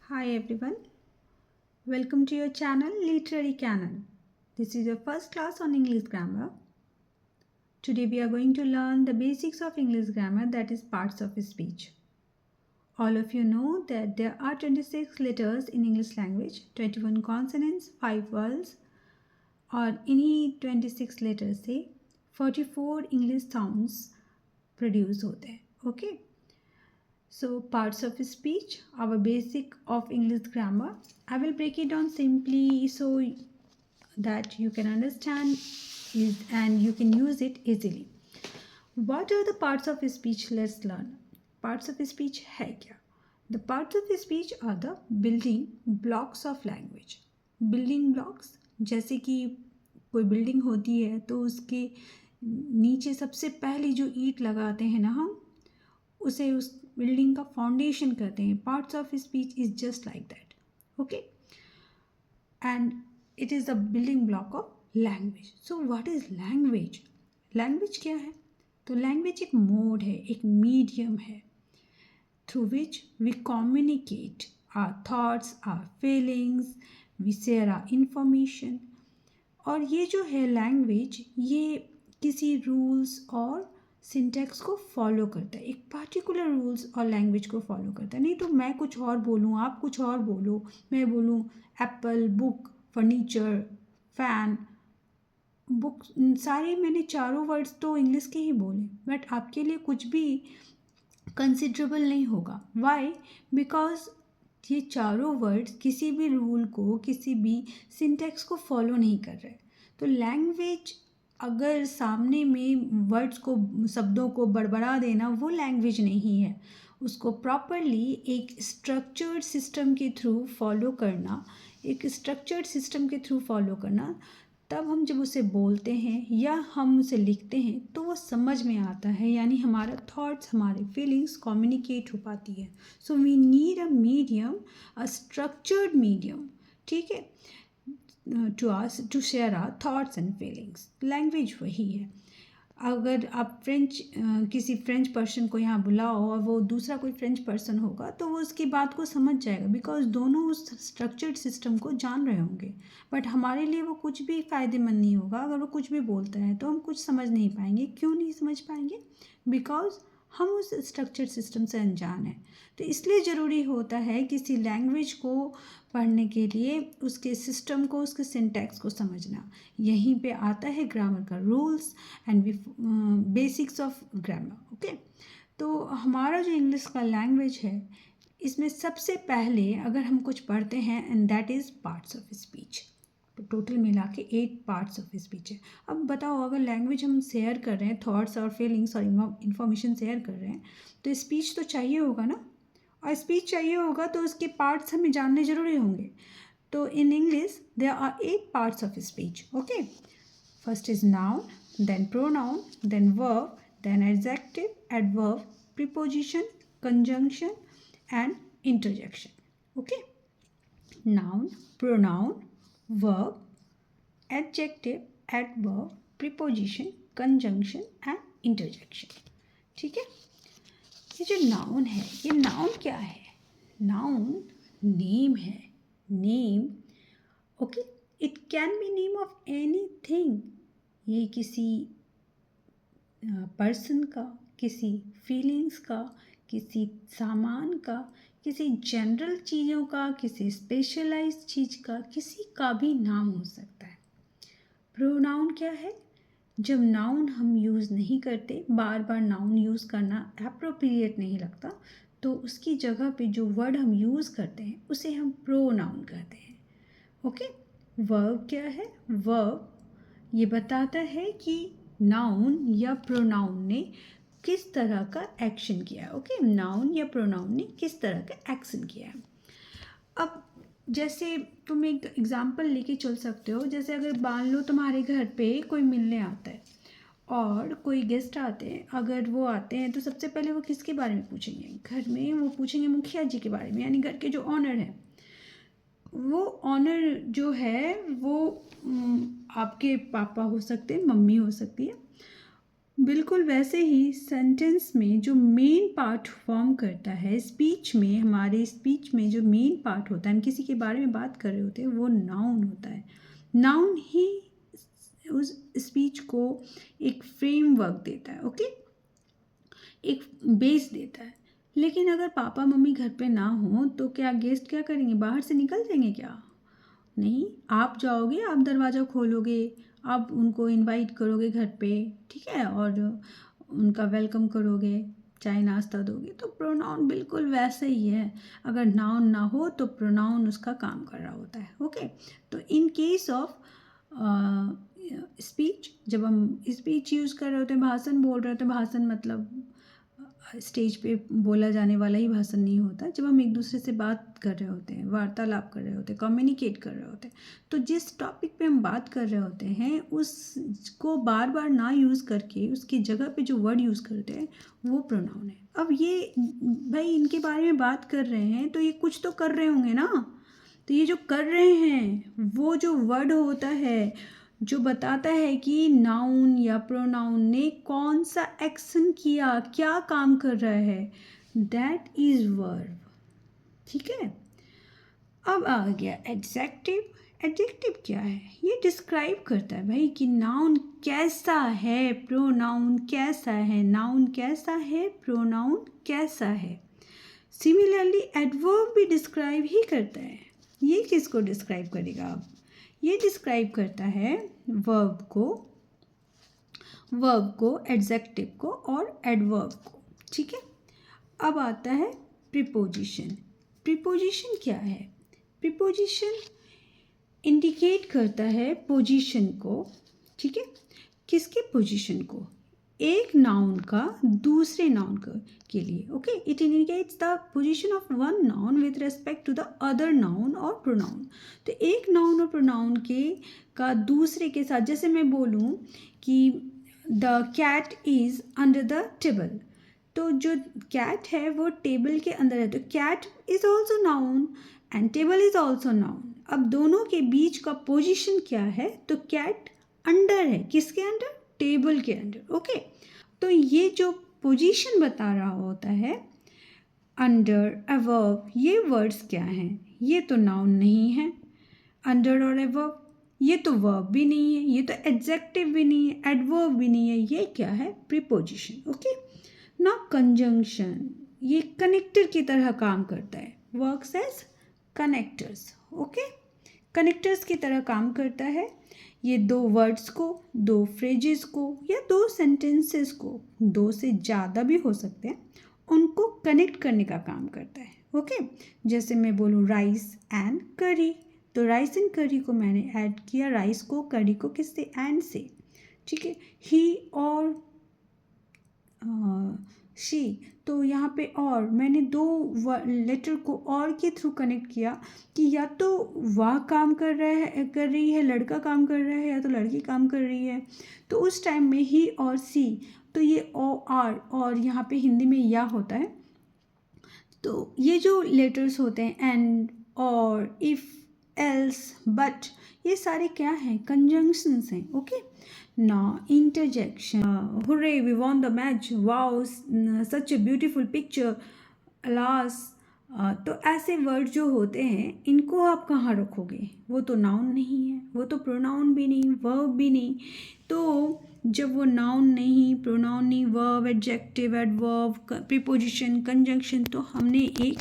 Hi everyone, welcome to your channel Literary Canon. This is your first class on English grammar. Today we are going to learn the basics of English grammar, that is parts of speech. All of you know that there are 26 letters in English language, 21 consonants, 5 vowels और इन्हीं 26 letters से 44 English sounds produce होते हैं. Okay? So, parts of speech, our basic of English grammar. I will break it down simply so that you can understand it and you can use it easily. What are the parts of speech? Let's learn. Parts of speech है क्या? The parts of speech are the building blocks of language. Building blocks जैसे कि कोई building होती है तो उसके नीचे सबसे पहले जो ईंट लगाते हैं ना हम उसे उस बिल्डिंग का फाउंडेशन कहते हैं. Parts of speech is just like that. Okay, and it is the building block of language. So what is language? Language क्या है? तो लैंग्वेज एक मोड है, एक मीडियम है through which we communicate our thoughts, our feelings, we share our information. और ये जो है लैंग्वेज, ये किसी रूल्स और सिंटैक्स को फॉलो करता है, एक पर्टिकुलर रूल्स और लैंग्वेज को फॉलो करता है. नहीं तो मैं कुछ और बोलूँ, आप कुछ और बोलो, मैं बोलूँ Apple, book, furniture, fan, book, सारे मैंने चारों वर्ड्स तो इंग्लिश के ही बोले, बट आपके लिए कुछ भी कंसिडरेबल नहीं होगा. वाई? बिकॉज ये चारों वर्ड्स किसी भी रूल को, किसी भी सिंटैक्स को फॉलो नहीं कर रहे. तो लैंग्वेज अगर सामने में वर्ड्स को, शब्दों को बड़बड़ा देना, वो लैंग्वेज नहीं है. उसको प्रॉपरली एक स्ट्रक्चर्ड सिस्टम के थ्रू फॉलो करना, एक स्ट्रक्चर्ड सिस्टम के थ्रू फॉलो करना, तब हम जब उसे बोलते हैं या हम उसे लिखते हैं तो वो समझ में आता है, यानी हमारा थॉट्स, हमारे फीलिंग्स कम्युनिकेट हो पाती है. So we need a medium, a structured medium, ठीक है, to us to share our thoughts and feelings. Language वही है. अगर आप किसी फ्रेंच पर्सन को यहाँ बुलाओ और वो दूसरा कोई फ्रेंच पर्सन होगा तो वो उसकी बात को समझ जाएगा, बिकॉज दोनों उस स्ट्रक्चर्ड सिस्टम को जान रहे होंगे. बट हमारे लिए वो कुछ भी फ़ायदेमंद नहीं होगा. अगर वो कुछ भी बोलता है तो हम कुछ समझ नहीं पाएंगे. क्यों नहीं समझ पाएंगे? बिकॉज हम उस स्ट्रक्चर्ड सिस्टम से अनजान हैं. तो इसलिए ज़रूरी होता है किसी लैंग्वेज को पढ़ने के लिए उसके सिस्टम को, उसके सिंटैक्स को समझना. यहीं पे आता है ग्रामर का rules and basics of grammar. Okay, तो हमारा जो इंग्लिश का लैंग्वेज है, इसमें सबसे पहले अगर हम कुछ पढ़ते हैं, and that is parts of speech. तो टोटल मिला के 8 पार्ट्स ऑफ स्पीच है. अब बताओ, अगर लैंग्वेज हम शेयर कर रहे हैं, थॉट्स और फीलिंग्स और इन्फॉर्मेशन शेयर कर रहे हैं, तो स्पीच तो चाहिए होगा ना. और स्पीच चाहिए होगा तो उसके पार्ट्स हमें जानने ज़रूरी होंगे. तो in English there are 8 parts of speech. Okay, first is noun, then pronoun, then verb, then adjective, adverb, preposition, conjunction and interjection. Okay, noun, pronoun, verb, adjective, adverb, preposition, conjunction and interjection. ठीक है. ये जो noun है, ये noun क्या है? Noun name है. Name, okay, it can be name of anything. ये किसी पर्सन का, किसी फीलिंग्स का, किसी सामान का, किसी जनरल चीज़ों का, किसी स्पेशलाइज्ड चीज़ का, किसी का भी नाम हो सकता है. प्रोनाउन क्या है? जब नाउन हम यूज़ नहीं करते, बार बार नाउन यूज़ करना एप्रोप्रिएट नहीं लगता, तो उसकी जगह पे जो वर्ड हम यूज़ करते हैं उसे हम प्रोनाउन कहते हैं. ओके. वर्ब क्या है? वर्ब ये बताता है कि नाउन या प्रोनाउन ने किस तरह का एक्शन किया है. ओके, नाउन या प्रोनाउन ने किस तरह का एक्शन किया है. अब जैसे तुम एक एग्जांपल लेके चल सकते हो. जैसे अगर मान लो तुम्हारे घर पे कोई मिलने आता है और कोई गेस्ट आते हैं. अगर वो आते हैं तो सबसे पहले वो किसके बारे में पूछेंगे? घर में वो पूछेंगे मुखिया जी के बारे में, यानी घर के जो ऑनर हैं. वो ऑनर जो है वो आपके पापा हो सकते हैं, मम्मी हो सकती है, बिल्कुल वैसे ही सेंटेंस में जो मेन पार्ट फॉर्म करता है, स्पीच में, हमारे स्पीच में जो मेन पार्ट होता है, हम किसी के बारे में बात कर रहे होते हैं, वो नाउन होता है। नाउन ही उस स्पीच को एक फ्रेमवर्क देता है, ओके, एक बेस देता है। लेकिन अगर पापा मम्मी घर पे ना हो तो क्या गेस्ट क्या करेंगे, बाहर से निकल जाएंगे क्या? नहीं, आप जाओगे, आप दरवाज़ा खोलोगे, आप उनको इनवाइट करोगे घर पे, ठीक है, और उनका वेलकम करोगे, चाय नाश्ता दोगे। तो प्रोनाउन बिल्कुल वैसे ही है। अगर नाउन ना हो तो प्रोनाउन उसका काम कर रहा होता है, ओके। तो इन केस ऑफ स्पीच, जब हम स्पीच यूज़ कर रहे होते हैं, भाषण बोल रहे होते हैं, भाषण मतलब स्टेज पे बोला जाने वाला ही भाषण नहीं होता। जब हम एक दूसरे से बात कर रहे होते हैं, वार्तालाप कर रहे होते हैं, कम्युनिकेट कर रहे होते हैं, तो जिस टॉपिक पे हम बात कर रहे होते हैं उसको बार बार ना यूज़ करके उसकी जगह पे जो वर्ड यूज़ करते हैं वो प्रोनाउन है। अब ये भाई इनके बारे में बात कर रहे हैं तो ये कुछ तो कर रहे होंगे ना। तो ये जो कर रहे हैं वो जो वर्ड होता है जो बताता है कि नाउन या प्रोनाउन ने कौन सा एक्शन किया, क्या काम कर रहा है, दैट इज वर्ब, ठीक है। अब आ गया एडजेक्टिव। एडजेक्टिव क्या है? ये डिस्क्राइब करता है भाई कि नाउन कैसा है, प्रोनाउन कैसा है, नाउन कैसा है, प्रोनाउन कैसा है। सिमिलरली एडवर्ब भी डिस्क्राइब ही करता है। ये किसको डिस्क्राइब करेगा? अब ये डिस्क्राइब करता है वर्ब को, एडजेक्टिव को और एडवर्ब को, ठीक है। अब आता है प्रीपोजिशन। प्रीपोजिशन क्या है? प्रीपोजिशन इंडिकेट करता है पोजीशन को, ठीक है। किसके पोजीशन को? एक नाउन का दूसरे नाउन के लिए, okay. It indicates the position of one noun with respect to the other noun और प्रोनाउन। तो एक नाउन और प्रोनाउन के का दूसरे के साथ, जैसे मैं बोलूँ कि the cat is under the table, तो जो कैट है वो टेबल के अंदर है, तो cat is also noun and table is also noun. अब दोनों के बीच का पोजीशन क्या है? तो कैट अंडर है, किसके अंडर? टेबल के अंडर, ओके। तो ये जो पोजीशन बता रहा होता है अंडर, अबव, ये वर्ड्स क्या हैं? ये तो नाउन नहीं है। अंडर और अबव ये तो वर्ब भी नहीं है, ये तो एडजेक्टिव भी नहीं है, एडवर्ब भी नहीं है, ये क्या है? Preposition, okay. ना कंजंक्शन, ये कनेक्टर की तरह काम करता है, works as connectors, okay. Connectors की तरह काम करता है। ये दो वर्ड्स को, दो फ्रेजेस को या दो सेंटेंसेस को, दो से ज़्यादा भी हो सकते हैं, उनको कनेक्ट करने का काम करता है, ओके। जैसे मैं बोलूँ राइस एंड करी, तो राइस एंड करी को मैंने ऐड किया, राइस को, करी को किससे? एंड से, ठीक है। ही और शी, तो यहाँ पे और मैंने दो लेटर को और के थ्रू कनेक्ट किया कि या तो वह काम कर रही है, लड़का काम कर रहा है, या तो लड़की काम कर रही है। तो उस टाइम में ही और सी, तो ये ओ आर, और यहाँ पे हिंदी में या होता है। तो ये जो लेटर्स होते हैं एंड, और, इफ़, एल्स, बट, ये सारे क्या हैं? कंजंक्शंस हैं, okay. Now, interjection. Hooray, we won the match. Wow, such a beautiful picture. Alas. तो ऐसे वर्ड जो होते हैं इनको आप कहाँ रखोगे? वो तो नाउन नहीं है, वो तो प्रोनाउन भी नहीं, वर्ब भी नहीं। तो जब वो नाउन नहीं, प्रोनाउन नहीं, verb, adjective, adverb, preposition, conjunction, तो हमने एक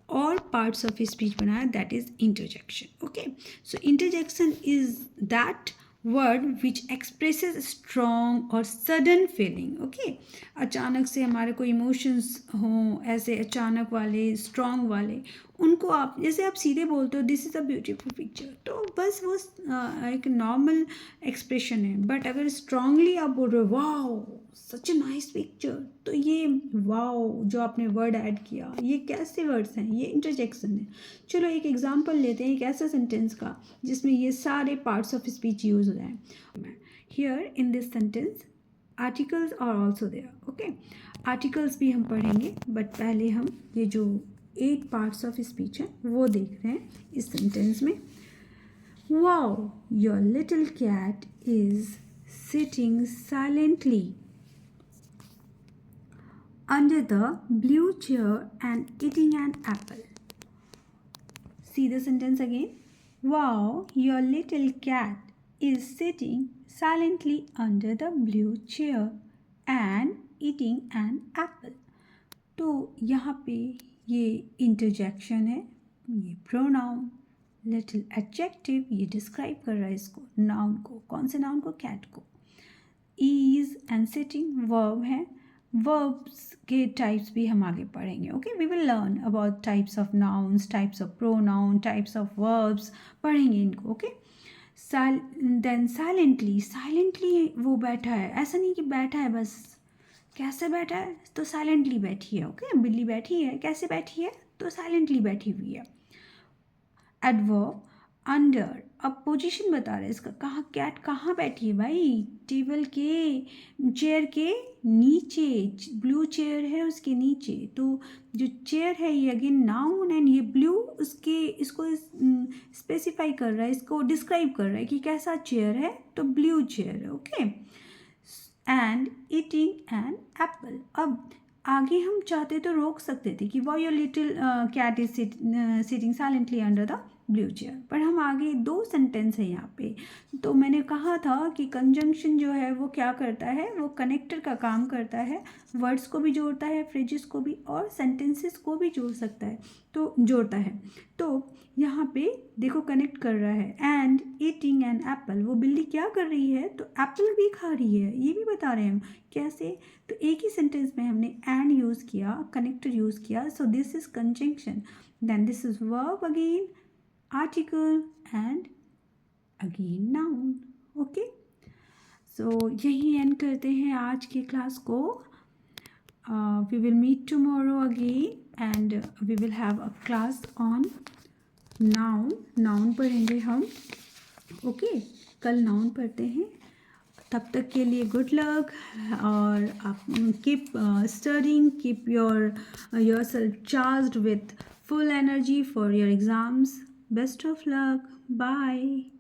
और पार्ट्स ऑफ स्पीच बनाया, that is interjection, okay. So interjection is that word which expresses strong और सडन फीलिंग, ओके। अचानक से हमारे कोई इमोशंस हों, ऐसे अचानक वाले, स्ट्रॉन्ग वाले, उनको आप, जैसे आप सीधे बोलते हो this is a beautiful picture, तो बस वो एक नॉर्मल एक्सप्रेशन है। बट अगर स्ट्रांगली आप बोल रहे हो wow such a nice picture, तो ये वाओ जो आपने वर्ड ऐड किया, ये कैसे वर्ड्स हैं? ये इंटरजेक्शन है। चलो एक एग्जांपल लेते हैं एक ऐसा सेंटेंस का जिसमें ये सारे पार्ट्स ऑफ स्पीच यूज हो जाए। Here in this sentence articles are also there, okay. Articles भी हम पढ़ेंगे, बट पहले हम ये जो 8 पार्ट्स ऑफ स्पीच है वो देख रहे हैं इस सेंटेंस में। Wow your little cat is sitting silently under the blue chair and eating an apple. See the sentence again. Wow, your little cat is sitting silently under the blue chair and eating an apple. तो यहाँ पे ये interjection है, ये pronoun, little adjective, ये describe कर रहा है इसको, नाउन को, कौन से नाउन को, कैट को. ईज एंड सिटिंग वर्ब है. वर्ब्स के टाइप्स भी हम आगे पढ़ेंगे. Okay, we will learn about types of nouns, types of pronoun, types of verbs, पढ़ेंगे इनको. ओके, देन साइलेंटली वो बैठा है. ऐसा नहीं कि बैठा है बस, कैसे बैठा है, तो साइलेंटली बैठी है. ओके, बिल्ली बैठी है, कैसे बैठी है, तो साइलेंटली बैठी हुई है. एडवर्ब अंडर, अब पोजीशन बता रहे हैं इसका, कहाँ कैट कहाँ बैठी है भाई, टेबल के, चेयर के नीचे, ब्लू चेयर है उसके नीचे. तो जो चेयर है ये अगेन नाउन, एंड ये ब्लू उसके, इसको स्पेसिफाई कर रहा है, इसको डिस्क्राइब कर रहा है कि कैसा चेयर है, तो ब्लू चेयर है. Okay, and eating an apple. अब आगे हम चाहते तो रोक सकते थे कि why your little cat is sitting silently under the blue chair, पर हम आगे दो सेंटेंस है यहाँ पे. तो मैंने कहा था कि कंजंक्शन जो है वो क्या करता है, वो कनेक्टर का काम करता है, वर्ड्स को भी जोड़ता है, फ्रेजेस को भी, और सेंटेंसेस को भी जोड़ सकता है, तो जोड़ता है. तो यहाँ पे देखो कनेक्ट कर रहा है. एंड ईटिंग एन एप्पल, वो बिल्ली क्या कर रही है, तो एप्पल भी खा रही है, ये भी बता रहे हैं हम कैसे. तो एक ही सेंटेंस में हमने एंड यूज़ किया, कनेक्टर यूज़ किया, so this is conjunction. Then this is verb again, article and again noun. Okay, so यही एंड करते हैं आज की क्लास को. We will meet tomorrow again and we will have a class on noun पढ़ेंगे हम. Okay, कल noun पढ़ते हैं. तब तक के लिए गुड लक, और आप keep studying, keep yourself charged with full energy for your exams. Best of luck. Bye.